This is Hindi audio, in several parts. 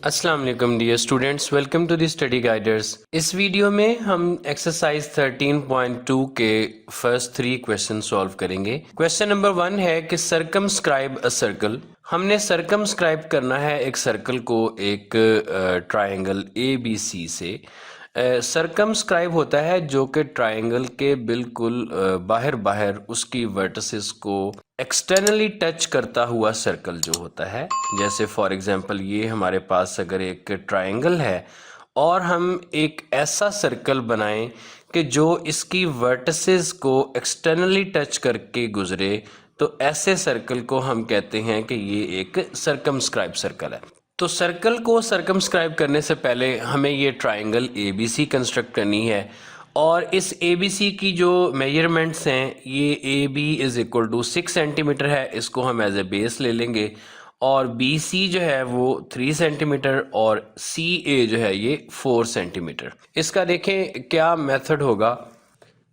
अस्सलाम वालेकुम dear students, welcome to the Study Guiders. इस वीडियो में हम एक्सरसाइज 13.2 के फर्स्ट 3 क्वेश्चन सॉल्व करेंगे। क्वेश्चन नंबर 1 है कि सरकमस्क्राइब अ सर्कल। हमने सरकमस्क्राइब करना है एक सर्कल को एक ट्रायंगल ABC से। सरकमस्क्राइब होता है जो कि ट्रायंगल के बिल्कुल बाहर बाहर उसकी वर्टिसेस को एक्सटर्नली टच करता हुआ सर्कल जो होता है। जैसे फॉर एग्जांपल ये हमारे पास अगर एक ट्रायंगल है और हम एक ऐसा सर्कल बनाएं कि जो इसकी वर्टिसेस को एक्सटर्नली टच करके गुजरे, तो ऐसे सर्कल को हम कहते हैं कि ये एक सरकमस्क्राइब सर्कल है। तो सर्कल को सरकमस्क्राइब करने से पहले हमें ये ट्रायंगल ABC कंस्ट्रक्ट करनी है और इस ABC की जो मेजरमेंट्स हैं, ये AB is equal to 6 centimetre है। इसको हम एज ए बेस ले लेंगे और BC जो है वो 3 सेंटीमीटर और CA जो है ये 4 सेंटीमीटर। इसका देखें क्या मेथड होगा।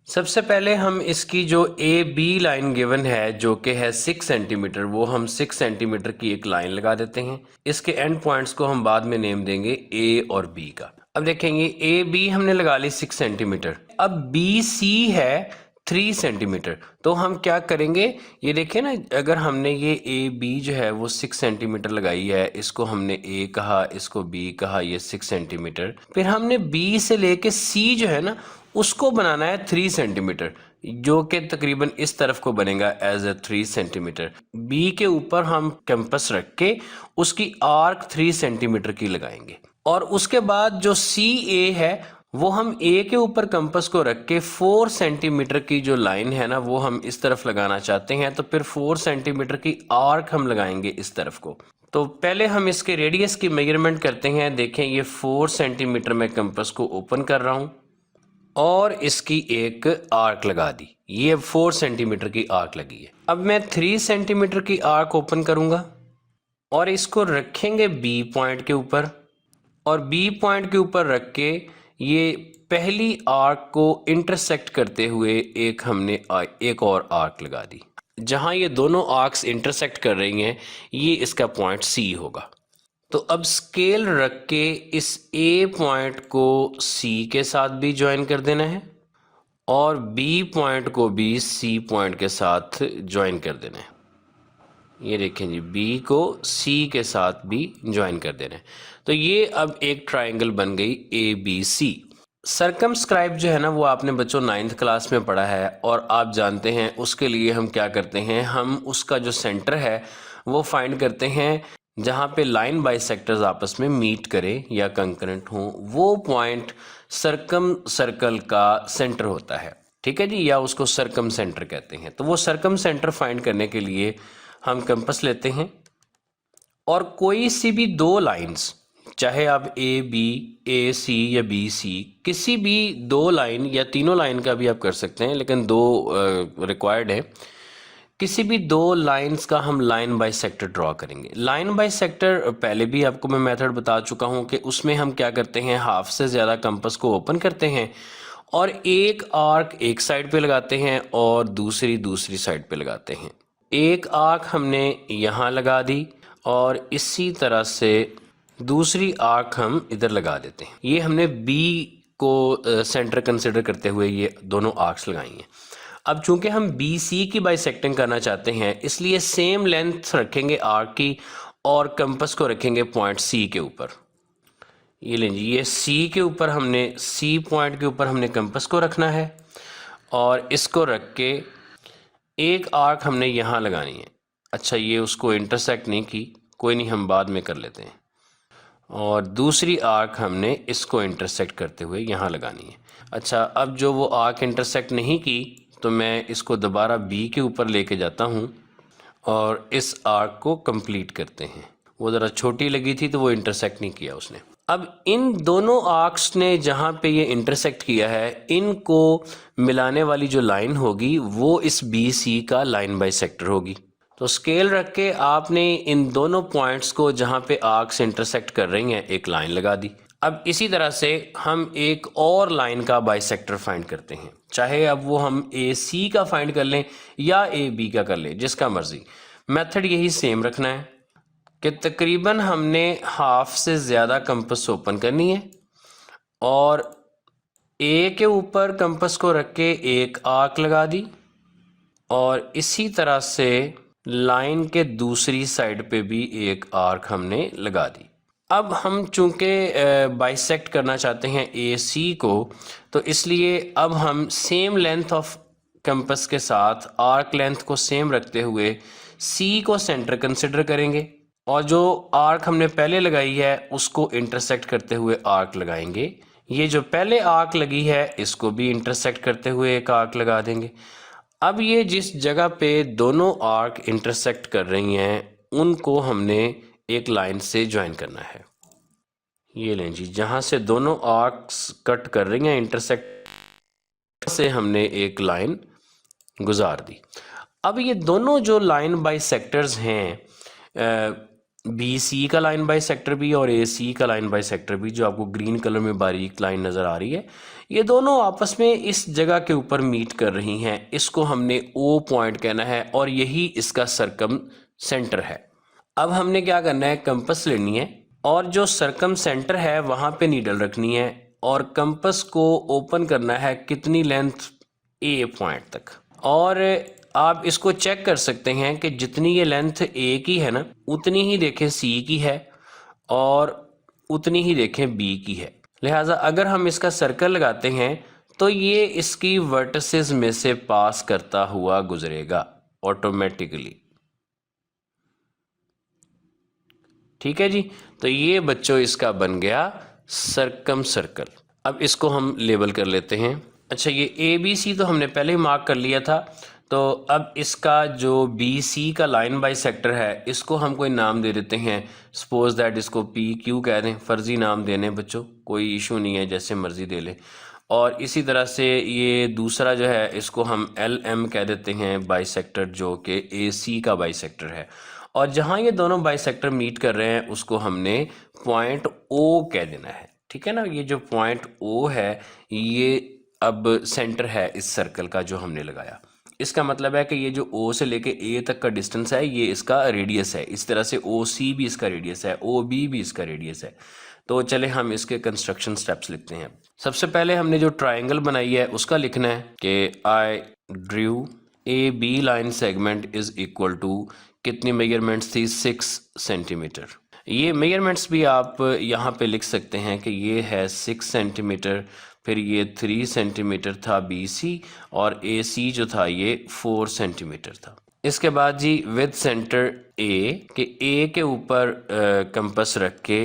सबसे पहले हम इसकी जो AB लाइन गिवन है जो कि है 6 सेंटीमीटर, वो हम 6 सेंटीमीटर की एक लाइन लगा देते हैं। इसके एंड पॉइंट्स को हम बाद में नेम देंगे A और B का। अब देखेंगे AB हमने लगा ली 6 सेंटीमीटर। अब BC है 3 सेंटीमीटर। तो हम क्या करेंगे, ये देखें ना, अगर हमने ये AB जो है वो 6 सेंटीमीटर लगाई है, इसको हमने A कहा, इसको B कहा, ये 6 सेंटीमीटर। फिर हमने B से लेके C जो है ना उसको बनाना है 3 सेंटीमीटर, जो कि तकरीबन इस तरफ को बनेगा एज ए 3 सेंटीमीटर। बी के ऊपर हम कंपास रख के उसकी आर्क 3 सेंटीमीटर की लगाएंगे और उसके बाद जो CA है वो हम A के ऊपर कंपास को रख के 4 सेंटीमीटर की जो लाइन है ना वो हम इस तरफ लगाना चाहते हैं। तो फिर 4 सेंटीमीटर की आर्क हम लगाएंगे इस तरफ को। तो पहले हम इसके रेडियस की मेजरमेंट करते हैं। देखें ये 4 सेंटीमीटर में कंपास को ओपन कर रहा हूँ और इसकी एक आर्क लगा दी। ये 4 सेंटीमीटर की आर्क लगी है। अब मैं 3 सेंटीमीटर की आर्क ओपन करूंगा और इसको रखेंगे B पॉइंट के ऊपर और B पॉइंट के ऊपर रख के ये पहली आर्क को इंटरसेक्ट करते हुए हमने एक और आर्क लगा दी। जहां ये दोनों आर्क्स इंटरसेक्ट कर रही हैं ये इसका पॉइंट C होगा। तो अब स्केल रख के इस A पॉइंट को C के साथ भी ज्वाइन कर देना है और B पॉइंट को भी C पॉइंट के साथ ज्वाइन कर देना है। ये देखें जी, B को C के साथ भी ज्वाइन कर देना है। तो ये अब एक ट्रायंगल बन गई ABC। सरकमस्क्राइब जो है ना वो आपने बच्चों 9th क्लास में पढ़ा है और आप जानते हैं उसके लिए हम क्या करते हैं, हम उसका जो सेंटर है वो फाइंड करते हैं जहाँ पे लाइन बाइसेक्टर्स आपस में मीट करें या कंकरेंट हों, वो पॉइंट सरकम सर्कल का सेंटर होता है। ठीक है जी, या उसको सरकम सेंटर कहते हैं। तो वो सरकम सेंटर फाइंड करने के लिए हम कंपास लेते हैं और कोई सी भी दो लाइंस, चाहे आप AC या BC, किसी भी दो लाइन या तीनों लाइन का भी आप कर सकते हैं, लेकिन दो रिक्वायर्ड है। किसी भी दो लाइंस का हम लाइन बाय सेक्टर ड्रॉ करेंगे। लाइन बाय सेक्टर पहले भी आपको मैं मेथड बता चुका हूं कि उसमें हम क्या करते हैं, हाफ से ज़्यादा कंपास को ओपन करते हैं और एक आर्क एक साइड पे लगाते हैं और दूसरी साइड पे लगाते हैं। एक आर्क हमने यहाँ लगा दी और इसी तरह से दूसरी आर्क हम इधर लगा देते हैं। ये हमने B को सेंटर कंसिडर करते हुए ये दोनों आर्क्स लगाई हैं। अब चूंकि हम BC की बाइसेक्टिंग करना चाहते हैं इसलिए सेम लेंथ रखेंगे आर्क की और कंपास को रखेंगे पॉइंट C के ऊपर। ये लें जी, ये C के ऊपर हमने C पॉइंट के ऊपर हमने कंपास को रखना है और इसको रख के एक आर्क हमने यहाँ लगानी है। अच्छा, ये उसको इंटरसेक्ट नहीं की, कोई नहीं, हम बाद में कर लेते हैं। और दूसरी आर्क हमने इसको इंटरसेक्ट करते हुए यहाँ लगानी है। अच्छा, अब जो वो आर्क इंटरसेक्ट नहीं की तो मैं इसको दोबारा B के ऊपर लेके जाता हूँ और इस आर्क को कंप्लीट करते हैं। वो ज़रा छोटी लगी थी तो वो इंटरसेक्ट नहीं किया उसने। अब इन दोनों आर्क्स ने जहाँ पे ये इंटरसेक्ट किया है, इनको मिलाने वाली जो लाइन होगी वो इस BC का लाइन बाइसेक्टर होगी। तो स्केल रख के आपने इन दोनों पॉइंट्स को जहाँ पे आर्क्स इंटरसेक्ट कर रही हैं एक लाइन लगा दी। अब इसी तरह से हम एक और लाइन का बाइसेक्टर फाइंड करते हैं, चाहे अब वो हम AC का फाइंड कर लें या AB का कर लें, जिसका मर्जी। मेथड यही सेम रखना है। कि तकरीबन हमने हाफ से ज़्यादा कंपास ओपन करनी है और ए के ऊपर कंपास को रख के एक आर्क लगा दी और इसी तरह से लाइन के दूसरी साइड पे भी एक आर्क हमने लगा दी। अब हम चूंकि बाइसेक्ट करना चाहते हैं ए सी को, तो इसलिए अब हम सेम लेंथ ऑफ कंपास के साथ आर्क लेंथ को सेम रखते हुए सी को सेंटर कंसिडर करेंगे और जो आर्क हमने पहले लगाई है उसको इंटरसेक्ट करते हुए आर्क लगाएंगे। ये जो पहले आर्क लगी है इसको भी इंटरसेक्ट करते हुए एक आर्क लगा देंगे। अब ये जिस जगह पे दोनों आर्क इंटरसेक्ट कर रही हैं उनको हमने एक लाइन से ज्वाइन करना है। ये लें जी, जहां से दोनों आर्क्स कट कर रही हैं इंटरसेक्ट से हमने एक लाइन गुजार दी। अब ये दोनों जो लाइन बाइसेक्टर्स हैं, बी सी का लाइन बाइसेक्टर भी और ए सी का लाइन बाइसेक्टर भी, जो आपको ग्रीन कलर में बारीक लाइन नज़र आ रही है, ये दोनों आपस में इस जगह के ऊपर मीट कर रही हैं। इसको हमने ओ पॉइंट कहना है और यही इसका सरकम सेंटर है। अब हमने क्या करना है, कंपास लेनी है और जो सरकम सेंटर है वहाँ पे नीडल रखनी है और कंपास को ओपन करना है कितनी लेंथ, ए पॉइंट तक। और आप इसको चेक कर सकते हैं कि जितनी ये लेंथ ए की है ना, उतनी ही देखें सी की है और उतनी ही देखें बी की है। लिहाजा अगर हम इसका सर्कल लगाते हैं तो ये इसकी वर्टिसेस में से पास करता हुआ गुजरेगा ऑटोमेटिकली। ठीक है जी, तो ये बच्चों इसका बन गया सरकम सर्कल। अब इसको हम लेबल कर लेते हैं। अच्छा, ये ए बी सी तो हमने पहले ही मार्क कर लिया था, तो अब इसका जो बी सी का लाइन बाइसेक्टर है इसको हम कोई नाम दे देते हैं। सपोज दैट इसको पी क्यू कह दें, फ़र्ज़ी नाम देने बच्चों, कोई इशू नहीं है, जैसे मर्ज़ी दे लें। और इसी तरह से ये दूसरा जो है इसको हम एल एम कह देते हैं बाइसेक्टर, जो कि ए सी का बाइसेक्टर है। और जहाँ ये दोनों बाइसेक्टर मीट कर रहे हैं उसको हमने पॉइंट ओ कह देना है। ठीक है ना, ये जो पॉइंट ओ है ये अब सेंटर है इस सर्कल का जो हमने लगाया। इसका मतलब है कि ये जो ओ से लेके ए तक का डिस्टेंस है ये इसका रेडियस है। इस तरह से ओ सी भी इसका रेडियस है, ओ बी भी इसका रेडियस है। तो चले हम इसके कंस्ट्रक्शन स्टेप्स लिखते हैं। सबसे पहले हमने जो ट्राइंगल बनाई है उसका लिखना है कि I drew A B line segment is equal to, कितनी मेजरमेंट्स थी, 6 सेंटीमीटर। ये मेजरमेंट्स भी आप यहाँ पे लिख सकते हैं कि ये है 6 सेंटीमीटर, फिर ये 3 सेंटीमीटर था बी सी और ए सी जो था ये 4 सेंटीमीटर था। इसके बाद जी विद सेंटर ए के ए के ऊपर कंपास रख के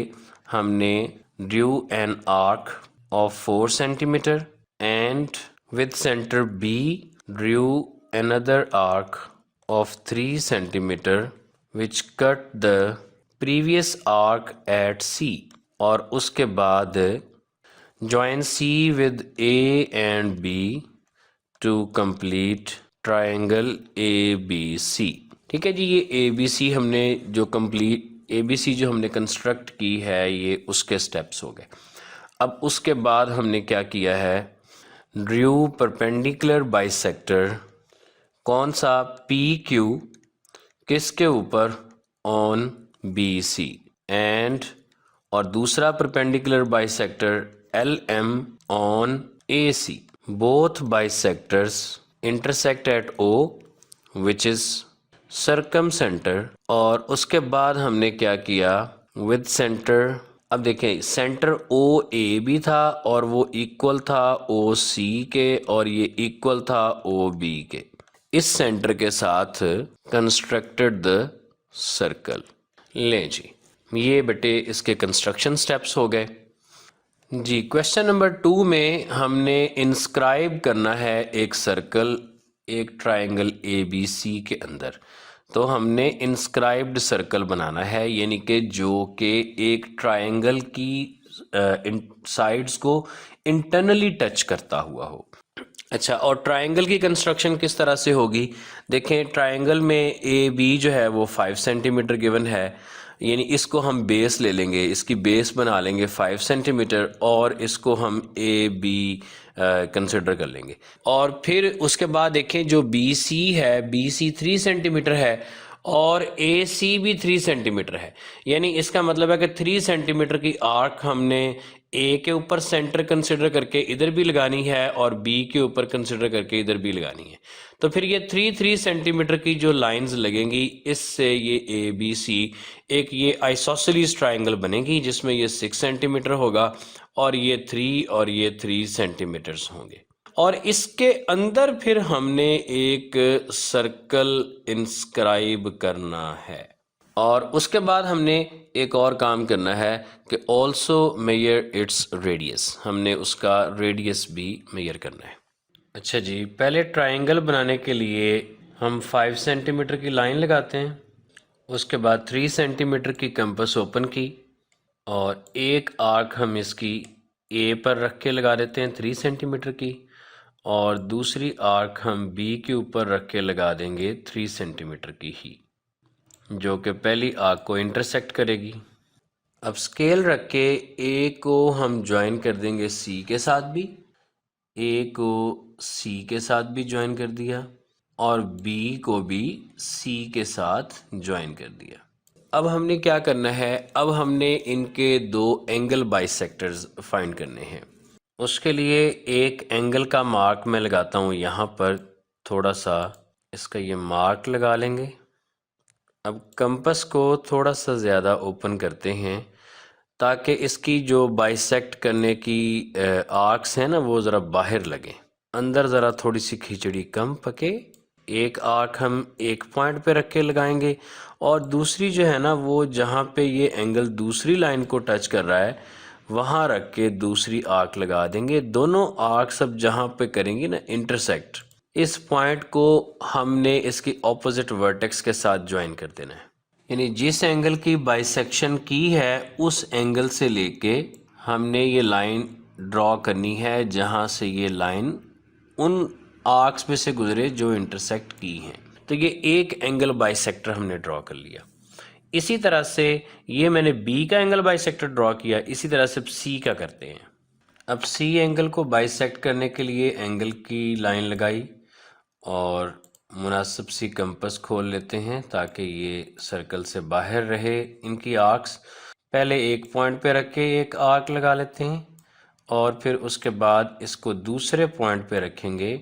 हमने drew an arc of 4 centimetre and with centre B drew another arc of 3 centimeter which cut the previous arc at C, और उसके बाद join C with A and B to complete triangle ABC। ठीक है जी, ये ABC हमने जो कंप्लीट ABC जो हमने कंस्ट्रक्ट की है ये उसके स्टेप्स हो गए। अब उसके बाद हमने क्या किया है, ड्रू परपेंडिकुलर बाइसेक्टर, कौन सा, पी क्यू, किसके ऊपर, ऑन बी सी, एंड और दूसरा perpendicular bisector L M on A C. Both bisectors intersect at O which is circumcentre. और उसके बाद हमने क्या किया, विद सेंटर, अब देखें सेंटर ओ ए भी था और वो इक्वल था ओ सी के और ये इक्वल था ओ बी के। इस सेंटर के साथ कंस्ट्रक्टेड द सर्कल। ले जी, ये बेटे इसके कंस्ट्रक्शन स्टेप्स हो गए जी। क्वेश्चन नंबर 2 में हमने इंस्क्राइब करना है एक सर्कल एक ट्रायंगल ए बी सी के अंदर। तो हमने इंस्क्राइब्ड सर्कल बनाना है, यानी कि जो कि एक ट्रायंगल की साइड्स को इंटरनली टच करता हुआ हो। अच्छा, और ट्रायंगल की कंस्ट्रक्शन किस तरह से होगी, देखें ट्रायंगल में ए बी जो है वो 5 सेंटीमीटर गिवन है, यानी इसको हम बेस ले लेंगे, इसकी बेस बना लेंगे 5 सेंटीमीटर और इसको हम ए बी कंसिडर कर लेंगे। और फिर उसके बाद देखें जो बी सी है, बी सी 3 सेंटीमीटर है और ए सी भी 3 सेंटीमीटर है, यानी इसका मतलब है कि 3 सेंटीमीटर की आर्क हमने ए के ऊपर सेंटर कंसिडर करके इधर भी लगानी है और बी के ऊपर कंसिडर करके इधर भी लगानी है। तो फिर ये 3 सेंटीमीटर की जो लाइंस लगेंगी, इससे ये ए बी सी एक ये आइसोसेलेस ट्राइंगल बनेगी, जिसमें ये 6 सेंटीमीटर होगा और ये 3 और ये 3 सेंटीमीटर्स होंगे। और इसके अंदर फिर हमने एक सर्कल इंस्क्राइब करना है और उसके बाद हमने एक और काम करना है कि ऑल्सो मेयर इट्स रेडियस, हमने उसका रेडियस भी मेयर करना है। अच्छा जी, पहले ट्राइंगल बनाने के लिए हम 5 सेंटीमीटर की लाइन लगाते हैं, उसके बाद 3 सेंटीमीटर की कंपास ओपन की और एक आर्क हम इसकी ए पर रख के लगा देते हैं 3 सेंटीमीटर की, और दूसरी आर्क हम बी के ऊपर रख के लगा देंगे 3 सेंटीमीटर की ही, जो कि पहली आर्क को इंटरसेक्ट करेगी। अब स्केल रख के ए को हम ज्वाइन कर देंगे सी के साथ भी, ए को सी के साथ भी ज्वाइन कर दिया और बी को भी सी के साथ ज्वाइन कर दिया। अब हमने क्या करना है, अब हमने इनके दो एंगल बाइसेक्टर्स फाइंड करने हैं। उसके लिए एक एंगल का मार्क मैं लगाता हूँ यहाँ पर, थोड़ा सा इसका ये मार्क लगा लेंगे। अब कंपास को थोड़ा सा ज़्यादा ओपन करते हैं ताकि इसकी जो बाइसेक्ट करने की आर्क्स हैं ना, वो ज़रा बाहर लगे, अंदर ज़रा थोड़ी सी खिचड़ी कम पके। एक आर्क हम एक पॉइंट पे रख के लगाएंगे और दूसरी जो है ना, वो जहाँ पे ये एंगल दूसरी लाइन को टच कर रहा है वहाँ रख के दूसरी आर्क लगा देंगे। दोनों आर्क सब जहाँ पे करेंगी ना इंटरसेक्ट, इस पॉइंट को हमने इसकी ऑपोजिट वर्टेक्स के साथ ज्वाइन कर देना है। यानी जिस एंगल की बाइसेक्शन की है उस एंगल से लेके हमने ये लाइन ड्रॉ करनी है, जहाँ से ये लाइन उन आर्क्स में से गुजरे जो इंटरसेक्ट की हैं। तो ये एक एंगल बाइसेक्टर हमने ड्रॉ कर लिया। इसी तरह से ये मैंने बी का एंगल बाइसेक्टर ड्रॉ किया, इसी तरह से सी का करते हैं। अब सी एंगल को बाइसेक्ट करने के लिए एंगल की लाइन लगाई और मुनासिब सी कंपास खोल लेते हैं ताकि ये सर्कल से बाहर रहे इनकी आर्क्स। पहले एक पॉइंट पे रख के एक आर्क लगा लेते हैं और फिर उसके बाद इसको दूसरे पॉइंट पे रखेंगे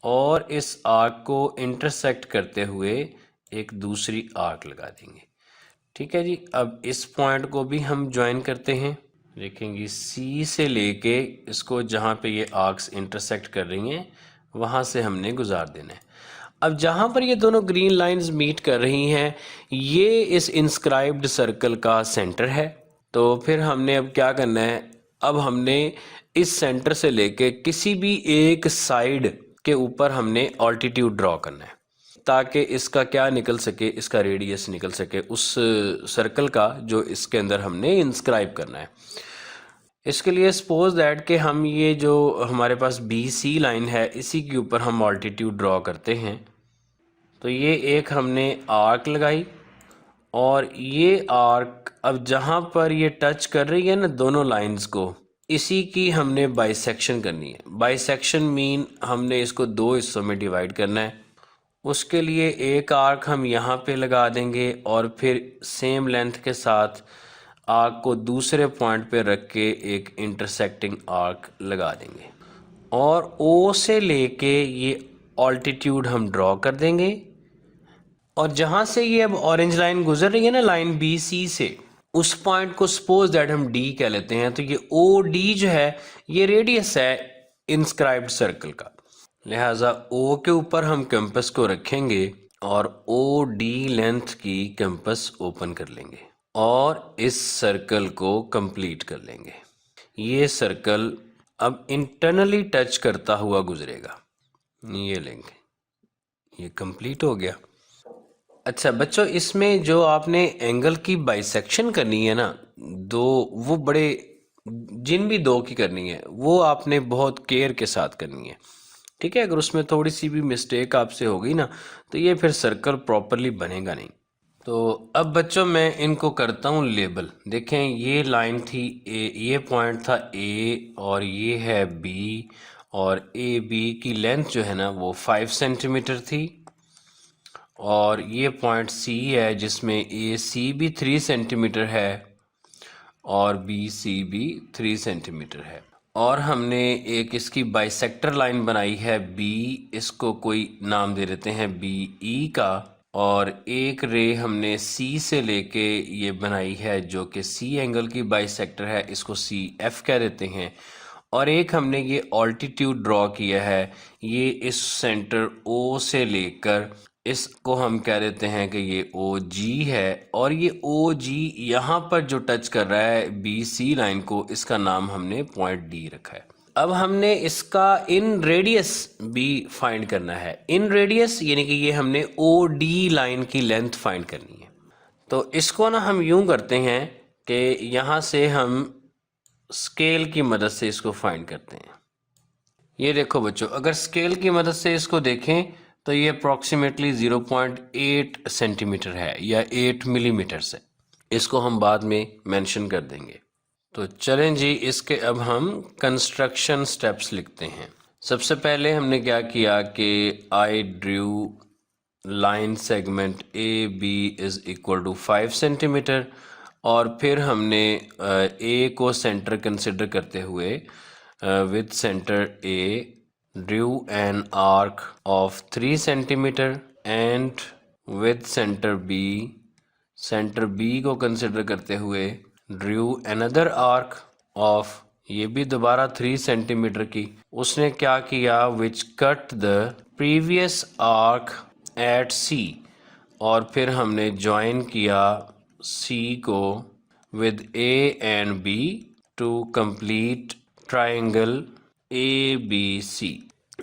और इस आर्क को इंटरसेक्ट करते हुए एक दूसरी आर्क लगा देंगे। ठीक है जी, अब इस पॉइंट को भी हम ज्वाइन करते हैं। देखेंगे सी से लेके इसको जहाँ पे ये आर्क्स इंटरसेक्ट कर रही हैं वहाँ से हमने गुजार देना है। अब जहाँ पर ये दोनों ग्रीन लाइंस मीट कर रही हैं, ये इस इंस्क्राइब्ड सर्कल का सेंटर है। तो फिर हमने अब क्या करना है, अब हमने इस सेंटर से लेके किसी भी एक साइड के ऊपर हमने ऑल्टीट्यूड ड्रॉ करना है ताकि इसका क्या निकल सके, इसका रेडियस निकल सके उस सर्कल का जो इसके अंदर हमने इंस्क्राइब करना है। इसके लिए सपोज दैट कि हम ये जो हमारे पास बी सी लाइन है इसी के ऊपर हम ऑल्टीट्यूड ड्रॉ करते हैं। तो ये एक हमने आर्क लगाई और ये आर्क अब जहाँ पर ये टच कर रही है ना दोनों लाइंस को, इसी की हमने बाइसेक्शन करनी है। बाइसेक्शन मीन हमने इसको दो हिस्सों में डिवाइड करना है। उसके लिए एक आर्क हम यहाँ पे लगा देंगे और फिर सेम लेंथ के साथ आर्क को दूसरे पॉइंट पे रख के एक इंटरसेक्टिंग आर्क लगा देंगे और ओ से लेके ये ऑल्टीट्यूड हम ड्रॉ कर देंगे। और जहाँ से ये अब ऑरेंज लाइन गुजर रही है ना, लाइन बी सी से, उस पॉइंट को सपोज दैट हम डी कह लेते हैं। तो ये ओ डी जो है ये रेडियस है इंस्क्राइब्ड सर्कल का, लिहाजा ओ के ऊपर हम कंपास को रखेंगे और ओ डी लेंथ की कंपास ओपन कर लेंगे और इस सर्कल को कंप्लीट कर लेंगे। ये सर्कल अब इंटरनली टच करता हुआ गुजरेगा, ये लेंगे, ये कंप्लीट हो गया। अच्छा बच्चों, इसमें जो आपने एंगल की बाइसेक्शन करनी है ना, दो, वो बड़े, जिन भी दो की करनी है वो आपने बहुत केयर के साथ करनी है। ठीक है, अगर उसमें थोड़ी सी भी मिस्टेक आपसे हो गई ना तो ये फिर सर्कल प्रॉपरली बनेगा नहीं। तो अब बच्चों मैं इनको करता हूँ लेबल। देखें ये लाइन थी ए, ये पॉइंट था ए और ये है बी, और ए बी की लेंथ जो है ना वो 5 सेंटीमीटर थी और ये पॉइंट सी है जिसमें ए सी भी 3 सेंटीमीटर है और बी सी भी 3 सेंटीमीटर है। और हमने एक इसकी बाइसेक्टर लाइन बनाई है बी, इसको कोई नाम दे देते हैं बी ई का, और एक रे हमने सी से लेके ये बनाई है जो कि सी एंगल की बाइसेक्टर है, इसको सी एफ कह देते हैं। और एक हमने ये ऑल्टीट्यूड ड्रॉ किया है, ये इस सेंटर ओ से लेकर इसको हम कह देते हैं कि ये ओ जी है, और ये ओ जी यहाँ पर जो टच कर रहा है बी सी लाइन को, इसका नाम हमने पॉइंट डी रखा है। अब हमने इसका इन रेडियस भी फाइंड करना है। इन रेडियस यानी कि ये हमने ओ डी लाइन की लेंथ फाइंड करनी है। तो इसको ना हम यूं करते हैं कि यहाँ से हम स्केल की मदद से इसको फाइंड करते हैं। ये देखो बच्चों, अगर स्केल की मदद से इसको देखें तो ये अप्रॉक्सीमेटली 0.8 सेंटीमीटर है या 8 मिलीमीटर से। इसको हम बाद में मेंशन कर देंगे। तो चलें जी, इसके अब हम कंस्ट्रक्शन स्टेप्स लिखते हैं। सबसे पहले हमने क्या किया कि I drew line segment A B is equal to 5 centimetre, और फिर हमने ए को सेंटर कंसिडर करते हुए with centre A drew an arc of 3 centimetre and with centre B को कंसिडर करते हुए ड्रू अनदर आर्क ऑफ, ये भी दोबारा 3 सेंटीमीटर की। उसने क्या किया, which cut the previous arc at C, और फिर हमने ज्वाइन किया सी को with A and B to complete triangle A B C.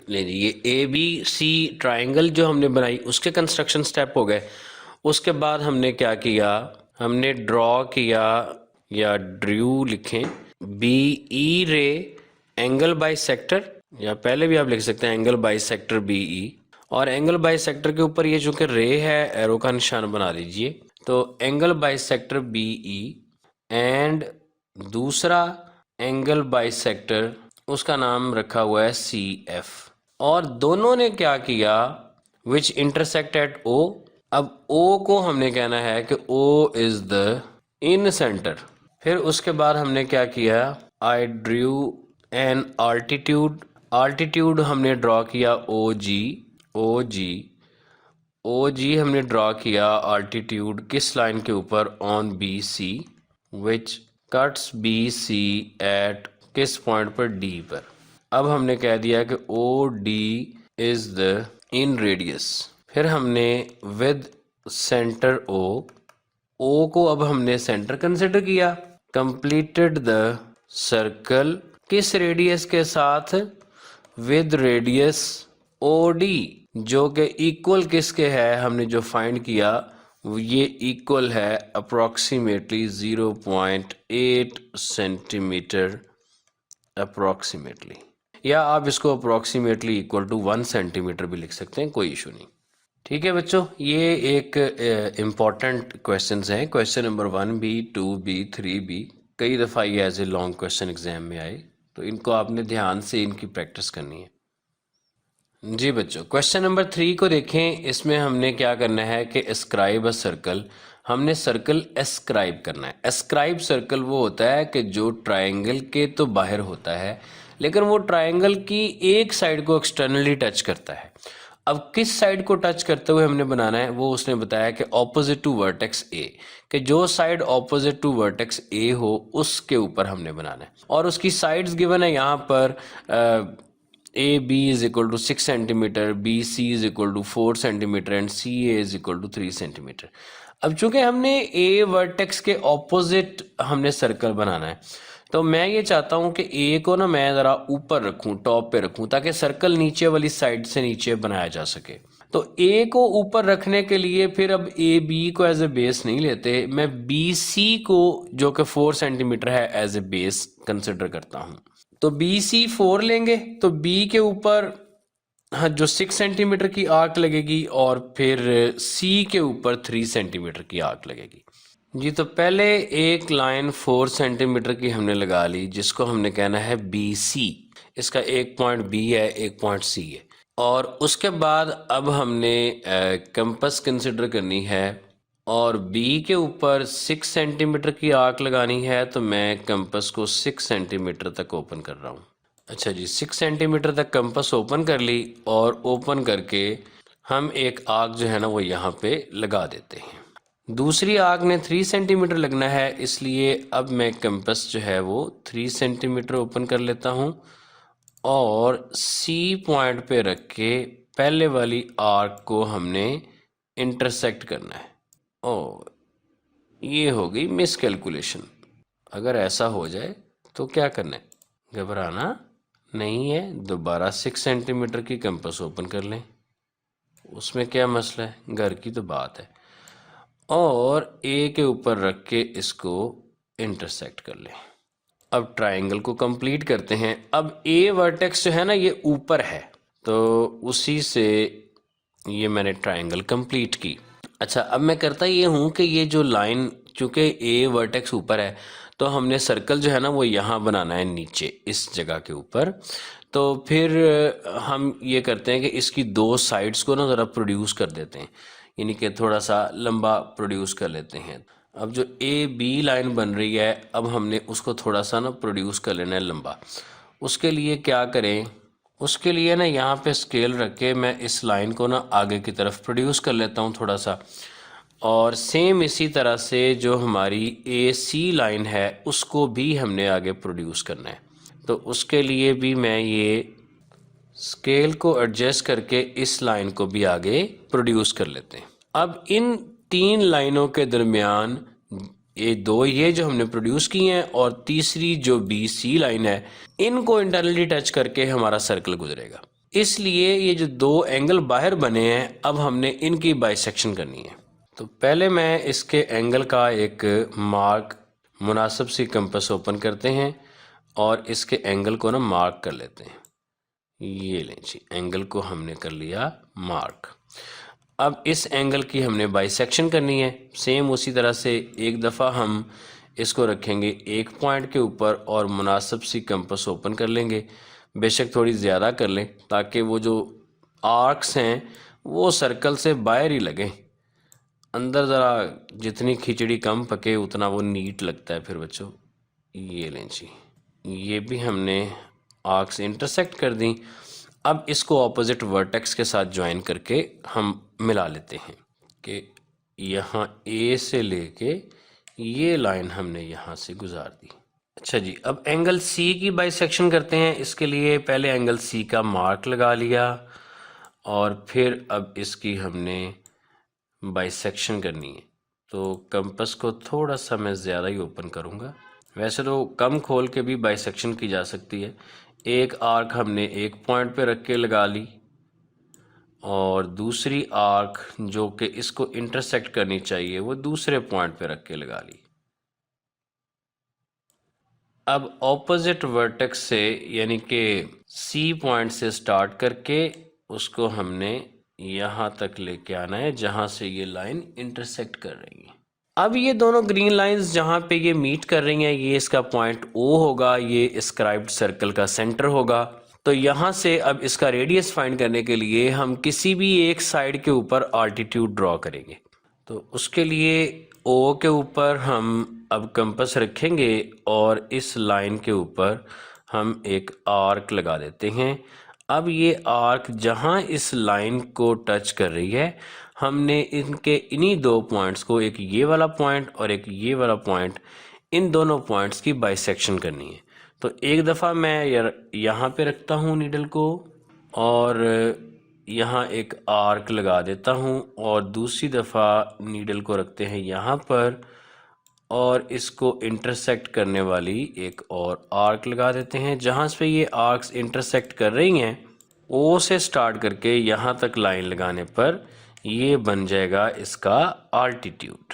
ले जी, ये ए बी सी ट्राइंगल जो हमने बनाई उसके कंस्ट्रक्शन स्टेप हो गए। उसके बाद हमने क्या किया, हमने ड्रॉ किया या ड्रू लिखें बी ई रे एंगल बाई सेक्टर, या पहले भी आप लिख सकते हैं angle bisector B E, और एंगल बाई सेक्टर के ऊपर ये चूंकि रे है एरो का निशान बना लीजिए। तो angle bisector B E and दूसरा एंगल बाई सेक्टर उसका नाम रखा हुआ है सी एफ, और दोनों ने क्या किया, विच इंटरसेक्ट एट ओ। अब ओ को हमने कहना है कि O is the incentre. फिर उसके बाद हमने क्या किया, आई ड्रू एन आल्टीट्यूड हमने ड्रॉ किया ओ जी हमने ड्रॉ किया आल्टीट्यूड किस लाइन के ऊपर, on B C, which cuts B C at किस पॉइंट पर, डी पर। अब हमने कह दिया कि O D is the inradius. फिर हमने विद सेंटर ओ को अब हमने सेंटर कंसिडर किया, कंप्लीटेड द सर्कल किस रेडियस के साथ, विद रेडियस ओ डी, जो कि इक्वल किसके है, हमने जो फाइंड किया ये इक्वल है अप्रॉक्सीमेटली 0.8 सेंटीमीटर अप्रॉक्सीमेटली, या आप इसको अप्रॉक्सीमेटली इक्वल टू 1 सेंटीमीटर भी लिख सकते हैं, कोई इशू नहीं। ठीक है बच्चों, ये एक इम्पॉर्टेंट क्वेश्चंस हैं। Question number 1B, 2B, 3B कई दफ़ा ये as a long question exam में आए, तो इनको आपने ध्यान से इनकी प्रैक्टिस करनी है। जी बच्चों, क्वेश्चन नंबर 3 को देखें। इसमें हमने क्या करना है कि एस्क्राइब अ सर्कल, हमने सर्कल एस्क्राइब करना है। एस्क्राइब सर्कल वो होता है कि जो ट्राइंगल के तो बाहर होता है, लेकिन वो ट्राइंगल की एक साइड को एक्सटर्नली टच करता है। अब किस साइड को टच करते हुए हमने बनाना है, वो उसने बताया कि ऑपोजिट टू वर्टेक्स ए, कि जो side opposite to vertex A हो उसके ऊपर हमने बनाना है। और उसकी साइड्स गिवन है यहाँ पर A B is equal to 6 centimetre, B C is equal to 4 centimetre and C A is equal to 3 centimetre. अब चूंकि हमने ए वर्टेक्स के ऑपोजिट हमने सर्कल बनाना है, तो मैं ये चाहता हूँ कि ए को ना मैं ज़रा ऊपर रखूँ, टॉप पे रखूँ, ताकि सर्कल नीचे वाली साइड से नीचे बनाया जा सके। तो ए को ऊपर रखने के लिए फिर अब ए बी को एज ए बेस नहीं लेते, मैं बी सी को जो कि 4 सेंटीमीटर है एज ए बेस कंसिडर करता हूँ। तो बी सी 4 लेंगे, तो बी के ऊपर हाँ जो 6 सेंटीमीटर की आर्क लगेगी, और फिर सी के ऊपर 3 सेंटीमीटर की आर्क लगेगी। जी, तो पहले एक लाइन 4 सेंटीमीटर की हमने लगा ली, जिसको हमने कहना है बी सी। इसका एक पॉइंट बी है, एक पॉइंट सी है। और उसके बाद अब हमने कंपास कंसिडर करनी है और बी के ऊपर 6 सेंटीमीटर की आर्क लगानी है, तो मैं कंपास को 6 सेंटीमीटर तक ओपन कर रहा हूँ। अच्छा जी, 6 सेंटीमीटर तक कंपास ओपन कर ली और ओपन करके हम एक आर्क जो है ना वो यहाँ पे लगा देते हैं। दूसरी आर्क ने 3 सेंटीमीटर लगना है, इसलिए अब मैं कंपास जो है वो 3 सेंटीमीटर ओपन कर लेता हूँ और सी पॉइंट पे रख के पहले वाली आर्क को हमने इंटरसेक्ट करना है। ओ, ये हो गई मिस कैलकुलेशन। अगर ऐसा हो जाए तो क्या करना है, घबराना नहीं है, दोबारा 6 सेंटीमीटर की कंपास ओपन कर लें, उसमें क्या मसला है, घर की तो बात है, और ए के ऊपर रख के इसको इंटरसेक्ट कर लें। अब ट्रायंगल को कंप्लीट करते हैं। अब ए वर्टेक्स जो है ना ये ऊपर है, तो उसी से ये मैंने ट्रायंगल कंप्लीट की। अच्छा, अब मैं करता ये हूँ कि ये जो लाइन, चूँकि ए वर्टेक्स ऊपर है तो हमने सर्कल जो है ना वो यहाँ बनाना है नीचे इस जगह के ऊपर। तो फिर हम ये करते हैं कि इसकी दो साइड्स को ना ज़रा प्रोड्यूस कर देते हैं, यानी कि थोड़ा सा लंबा प्रोड्यूस कर लेते हैं। अब जो ए बी लाइन बन रही है, अब हमने उसको थोड़ा सा ना प्रोड्यूस कर लेना है लंबा। उसके लिए क्या करें, उसके लिए ना यहाँ पे स्केल रख के मैं इस लाइन को ना आगे की तरफ प्रोड्यूस कर लेता हूँ थोड़ा सा, और सेम इसी तरह से जो हमारी ए सी लाइन है उसको भी हमने आगे प्रोड्यूस करना है। तो उसके लिए भी मैं ये स्केल को एडजस्ट करके इस लाइन को भी आगे प्रोड्यूस कर लेते हैं। अब इन 3 लाइनों के दरमियान ये जो हमने प्रोड्यूस की हैं और तीसरी जो बी सी लाइन है, इनको इंटरनली टच करके हमारा सर्कल गुजरेगा। इसलिए ये जो 2 एंगल बाहर बने हैं, अब हमने इनकी बाइसेक्शन करनी है। तो पहले मैं इसके एंगल का एक मार्क, मुनासिब सी कंपास ओपन करते हैं और इसके एंगल को ना मार्क कर लेते हैं। ये लें जी, एंगल को हमने कर लिया मार्क। अब इस एंगल की हमने बाइसेक्शन करनी है। सेम उसी तरह से एक दफ़ा हम इसको रखेंगे एक पॉइंट के ऊपर और मुनासिब सी कंपास ओपन कर लेंगे, बेशक थोड़ी ज़्यादा कर लें ताकि वो जो आर्क्स हैं वो सर्कल से बाहर ही लगें, अंदर ज़रा जितनी खिचड़ी कम पके उतना वो नीट लगता है फिर बच्चों। ये लें जी, ये भी हमने आर्क्स इंटरसेक्ट कर दी। अब इसको ऑपोजिट वर्टेक्स के साथ ज्वाइन करके हम मिला लेते हैं कि यहाँ ए से लेके ये लाइन हमने यहाँ से गुजार दी। अच्छा जी, अब एंगल सी की बाइसेक्शन करते हैं। इसके लिए पहले एंगल सी का मार्क लगा लिया और फिर अब इसकी हमने बाइसेक्शन करनी है। तो कंपास को थोड़ा सा मैं ज़्यादा ही ओपन करूँगा, वैसे तो कम खोल के भी बाइसेक्शन की जा सकती है। एक आर्क हमने एक पॉइंट पे रख के लगा ली और दूसरी आर्क जो कि इसको इंटरसेक्ट करनी चाहिए वो दूसरे पॉइंट पे रख के लगा ली। अब ऑपोजिट वर्टेक्स से यानी कि सी पॉइंट से स्टार्ट करके उसको हमने यहाँ तक लेके आना है जहाँ से ये लाइन इंटरसेक्ट कर रही है। अब ये दोनों ग्रीन लाइंस जहाँ पे ये मीट कर रही हैं, ये इसका पॉइंट ओ होगा, ये स्क्राइब्ड सर्कल का सेंटर होगा। तो यहाँ से अब इसका रेडियस फाइंड करने के लिए हम किसी भी एक साइड के ऊपर आल्टीट्यूड ड्रॉ करेंगे। तो उसके लिए ओ के ऊपर हम अब कंपास रखेंगे और इस लाइन के ऊपर हम एक आर्क लगा देते हैं। अब ये आर्क जहाँ इस लाइन को टच कर रही है, हमने इनके इन्हीं 2 पॉइंट्स को, एक ये वाला पॉइंट और एक ये वाला पॉइंट, इन दोनों पॉइंट्स की बाइसेक्शन करनी है। तो एक दफ़ा मैं यहाँ पे रखता हूँ नीडल को और यहाँ एक आर्क लगा देता हूँ और दूसरी दफ़ा नीडल को रखते हैं यहाँ पर और इसको इंटरसेक्ट करने वाली एक और आर्क लगा देते हैं। जहाँ से ये आर्क्स इंटरसेक्ट कर रही हैं, ओ से स्टार्ट करके यहाँ तक लाइन लगाने पर ये बन जाएगा इसका आल्टीट्यूड।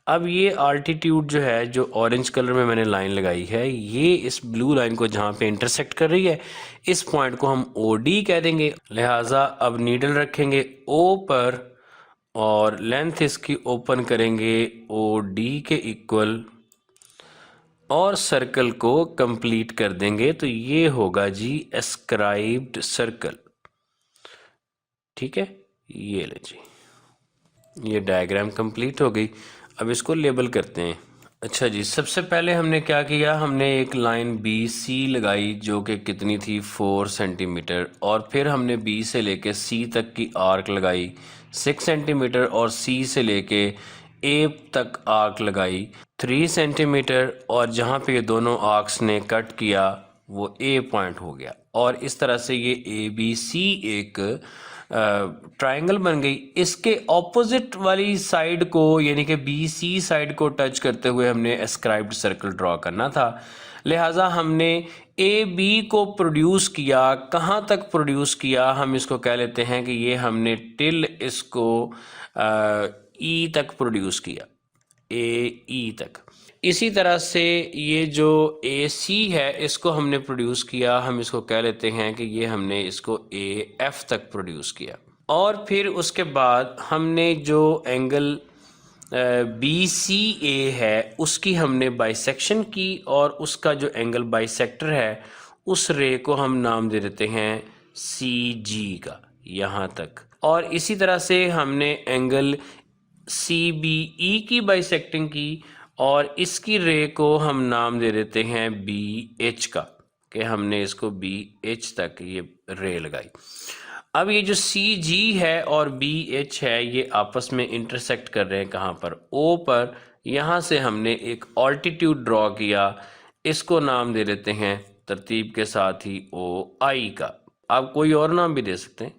अब ये आल्टीट्यूड जो है, जो ऑरेंज कलर में मैंने लाइन लगाई है, ये इस ब्लू लाइन को जहाँ पे इंटरसेक्ट कर रही है, इस पॉइंट को हम ओ डी कह देंगे। लिहाजा अब नीडल रखेंगे ओ पर और लेंथ इसकी ओपन करेंगे ओ डी के इक्वल और सर्कल को कंप्लीट कर देंगे। तो ये होगा जी एस्क्राइब्ड सर्कल। ठीक है, ये ले जी, ये डायग्राम कंप्लीट हो गई। अब इसको लेबल करते हैं। अच्छा जी, सबसे पहले हमने क्या किया, हमने एक लाइन बी सी लगाई जो कि कितनी थी 4 सेंटीमीटर, और फिर हमने बी से लेके सी तक की आर्क लगाई 6 सेंटीमीटर, और सी से लेके ए तक आर्क लगाई 3 सेंटीमीटर, और जहाँ पे ये दोनों आर्क्स ने कट किया वो ए पॉइंट हो गया। और इस तरह से ये ए बी सी एक ट्रायंगल बन गई। इसके ऑपोजिट वाली साइड को यानी कि बी सी साइड को टच करते हुए हमने एस्क्राइब्ड सर्कल ड्रॉ करना था। लिहाजा हमने ए बी को प्रोड्यूस किया। कहाँ तक प्रोड्यूस किया, हम इसको कह लेते हैं कि ये हमने टिल इसको ई तक प्रोड्यूस किया, ए ई तक। इसी तरह से ये जो ए सी है इसको हमने प्रोड्यूस किया, हम इसको कह लेते हैं कि ये हमने इसको ए एफ तक प्रोड्यूस किया। और फिर उसके बाद हमने जो एंगल बी सी ए है उसकी हमने बाइसेक्शन की, और उसका जो एंगल बाइसेक्टर है उस रे को हम नाम दे देते हैं सी जी का, यहाँ तक। और इसी तरह से हमने एंगल सी बी ई की बाइसेक्टिंग की, और इसकी रे को हम नाम दे देते हैं बी एच का, कि हमने इसको बी एच तक ये रे लगाई। अब ये जो सी जी है और बी एच है ये आपस में इंटरसेक्ट कर रहे हैं कहाँ पर, ओ पर। यहाँ से हमने एक ऑल्टीट्यूड ड्रॉ किया, इसको नाम दे देते हैं तरतीब के साथ ही ओ आई का। आप कोई और नाम भी दे सकते हैं।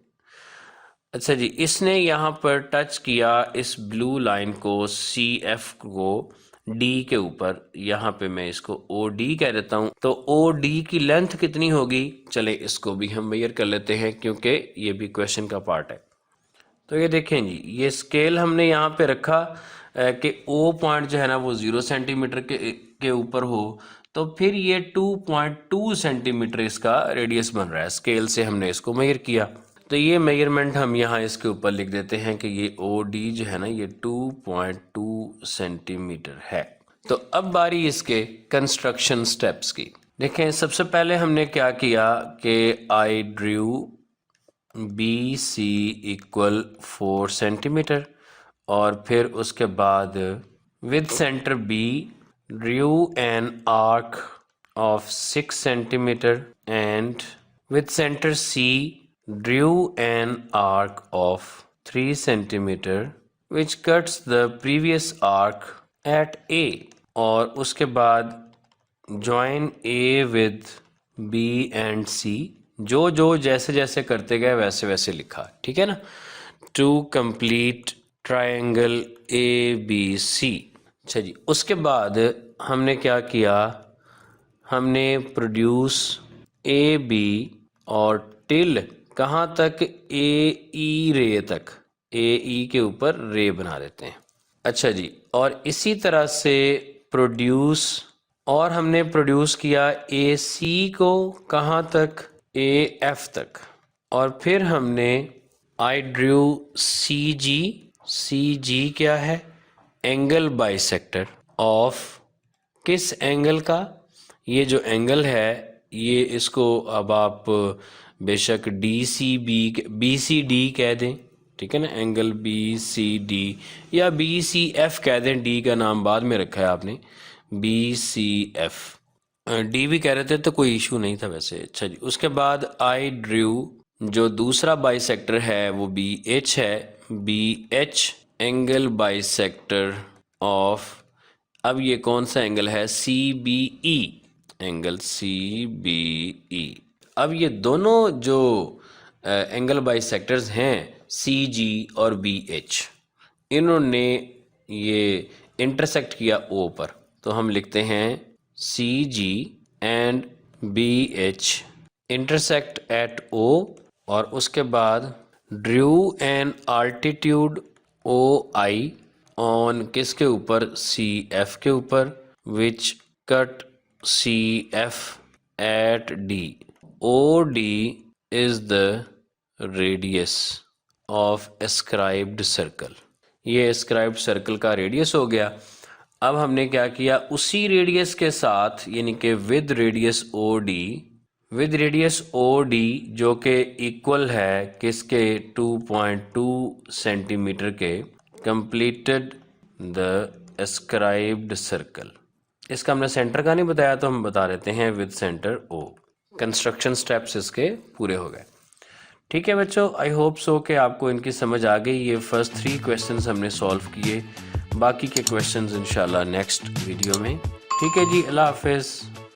अच्छा जी, इसने यहाँ पर टच किया इस ब्लू लाइन को, सी एफ को डी के ऊपर, यहाँ पे मैं इसको ओ डी कह देता हूँ। तो ओ डी की लेंथ कितनी होगी, चले इसको भी हम मेजर कर लेते हैं क्योंकि ये भी क्वेश्चन का पार्ट है। तो ये देखें जी, ये स्केल हमने यहाँ पे रखा कि ओ पॉइंट जो है ना वो 0 सेंटीमीटर के ऊपर हो, तो फिर ये 2.2 सेंटीमीटर इसका रेडियस बन रहा है। स्केल से हमने इसको मेजर किया, तो ये मेजरमेंट हम यहाँ इसके ऊपर लिख देते हैं कि ये ओ डी जो है ना ये 2.2 सेंटीमीटर है। तो अब बारी इसके कंस्ट्रक्शन स्टेप्स की। देखें, सबसे पहले हमने क्या किया कि I drew B C equal 4 centimetre, और फिर उसके बाद with centre B drew an arc of 6 centimetre, and with center C drew an arc of 3 centimeter which cuts the previous arc at A, और उसके बाद join A with B and C, जो जैसे जैसे करते गए वैसे वैसे लिखा, ठीक है ना, to complete triangle ABC। अच्छा जी, उसके बाद हमने क्या किया, हमने प्रोड्यूस ए बी और टिल कहाँ तक, ए ई रे तक, ए ई के ऊपर रे बना देते हैं। अच्छा जी, और इसी तरह से प्रोड्यूस, और हमने प्रोड्यूस किया ए सी को कहाँ तक, ए एफ तक, और फिर हमने आई ड्रू सी जी। सी जी क्या है, एंगल बाइसेक्टर ऑफ किस एंगल का, ये जो एंगल है ये इसको अब आप बेशक D C B C D कह दें, ठीक है ना, एंगल बी सी डी, या बी सी एफ कह दें, डी का नाम बाद में रखा है आपने, बी सी एफ, डी भी कह रहे थे तो कोई इशू नहीं था वैसे। अच्छा जी, उसके बाद आई ड्रू जो दूसरा बाइसेक्टर है वो बी एच है, B H angle bisector of, अब ये कौन सा एंगल है, C B E, angle C B E. अब ये दोनों जो एंगल बाइसेक्टर्स हैं सी जी और बी एच, इन्होंने ये इंटरसेक्ट किया ओ पर, तो हम लिखते हैं C G and B H intersect at O, और उसके बाद drew an altitude O I on किसके ऊपर, सी एफ के ऊपर, which cut C F at D. O D is the radius of escribed circle, ये एस्क्राइब्ड सर्कल का रेडियस हो गया। अब हमने क्या किया, उसी रेडियस के साथ यानी कि with radius O D with radius OD जो कि इक्वल है किसके 2.2 सेंटीमीटर के, कंप्लीटेड द एस्क्राइब्ड सर्कल। इसका हमने सेंटर का नहीं बताया तो हम बता देते हैं with centre O। Construction steps इसके पूरे हो गए। ठीक है बच्चों, आई होप सो कि आपको इनकी समझ आ गई। ये फर्स्ट 3 क्वेश्चंस हमने सॉल्व किए, बाकी के क्वेश्चंस इंशाल्लाह नेक्स्ट वीडियो में। ठीक है जी, अल्लाह हाफिज़।